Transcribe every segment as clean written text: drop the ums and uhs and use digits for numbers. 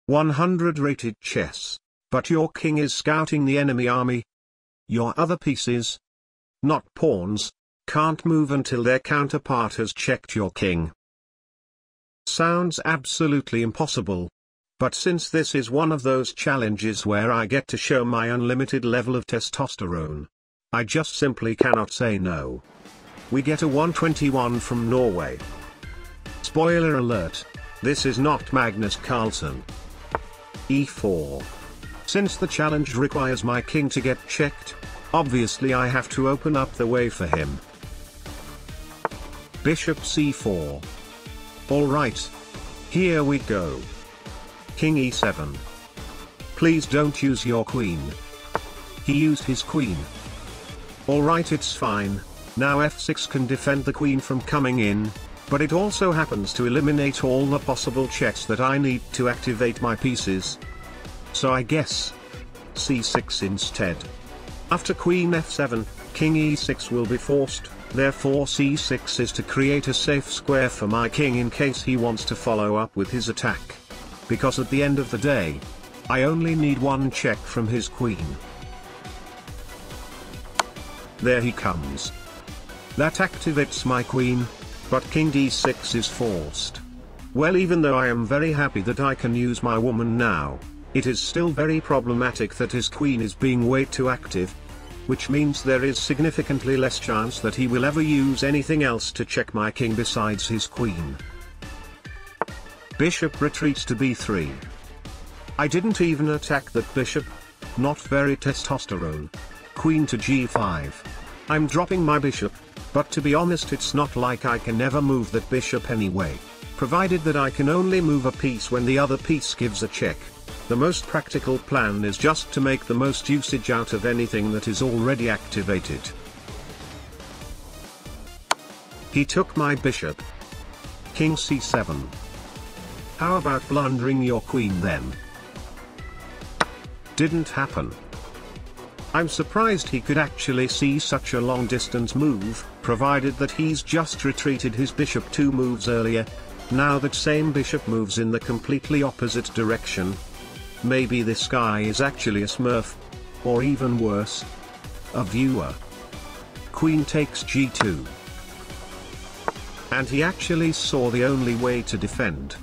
100 rated chess. But your king is scouting the enemy army. Your other pieces, not pawns, can't move until their counterpart has checked your king. Sounds absolutely impossible. But since this is one of those challenges where I get to show my unlimited level of testosterone, I just simply cannot say no. We get a 121 from Norway. Spoiler alert, this is not Magnus Carlsen. e4. Since the challenge requires my king to get checked, obviously I have to open up the way for him. Bishop c4. Alright. Here we go. King e7. Please don't use your queen. He used his queen. Alright, it's fine. Now f6 can defend the queen from coming in, but it also happens to eliminate all the possible checks that I need to activate my pieces. So I guess c6 instead. After queen f7, king e6 will be forced, therefore c6 is to create a safe square for my king in case he wants to follow up with his attack. Because at the end of the day, I only need one check from his queen. There he comes. That activates my queen, but king d6 is forced. Well, even though I am very happy that I can use my woman now, it is still very problematic that his queen is being way too active, which means there is significantly less chance that he will ever use anything else to check my king besides his queen. Bishop retreats to b3. I didn't even attack that bishop. Not very testosterone. Queen to g5. I'm dropping my bishop, but to be honest it's not like I can ever move that bishop anyway, provided that I can only move a piece when the other piece gives a check. The most practical plan is just to make the most usage out of anything that is already activated. He took my bishop. King c7. How about blundering your queen then? Didn't happen. I'm surprised he could actually see such a long distance move, provided that he's just retreated his bishop 2 moves earlier. Now that same bishop moves in the completely opposite direction. Maybe this guy is actually a smurf. Or even worse, a viewer. Queen takes g2. And he actually saw the only way to defend.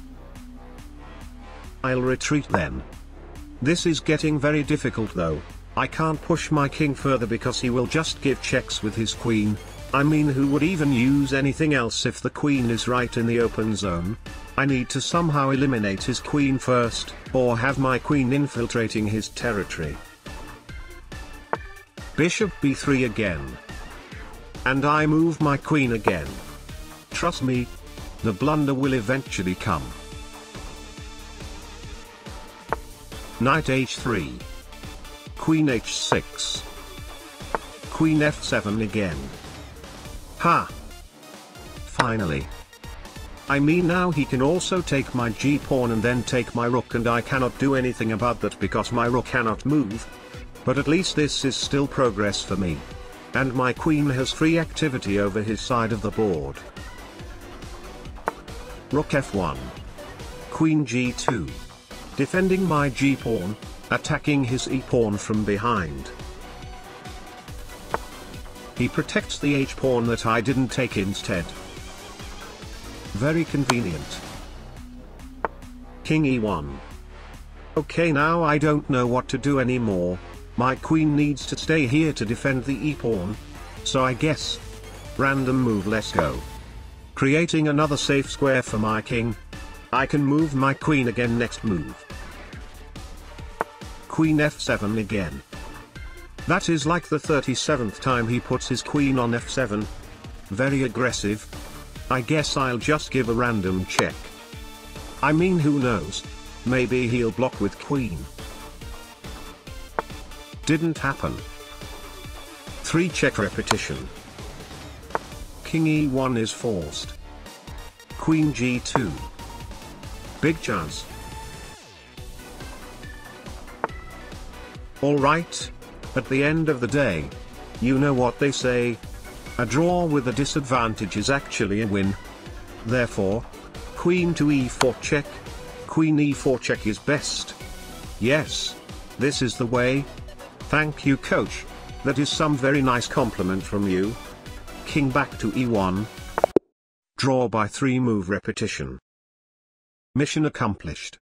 I'll retreat then. This is getting very difficult though. I can't push my king further because he will just give checks with his queen. I mean, who would even use anything else if the queen is right in the open zone? I need to somehow eliminate his queen first, or have my queen infiltrating his territory. Bishop b3 again. And I move my queen again. Trust me, the blunder will eventually come. Knight h3. Queen h6. Queen f7 again. Ha! Finally. I mean, now he can also take my g-pawn and then take my rook, and I cannot do anything about that because my rook cannot move. But at least this is still progress for me. And my queen has free activity over his side of the board. Rook f1. Queen g2. Defending my g-pawn, attacking his e-pawn from behind. He protects the h-pawn that I didn't take instead. Very convenient. King e1. Okay, now I don't know what to do anymore. My queen needs to stay here to defend the e-pawn. So I guess, random move, let's go. Creating another safe square for my king. I can move my queen again next move. Queen f7 again. That is like the 37th time he puts his queen on f7. Very aggressive. I guess I'll just give a random check. I mean, who knows? Maybe he'll block with queen. Didn't happen. 3 check repetition. King e1 is forced. Queen g2. Big chance. Alright. At the end of the day, you know what they say. A draw with a disadvantage is actually a win. Therefore, queen to e4 check. queen e4 check is best. Yes. This is the way. Thank you, coach. That is some very nice compliment from you. King back to e1. Draw by 3 move repetition. Mission accomplished.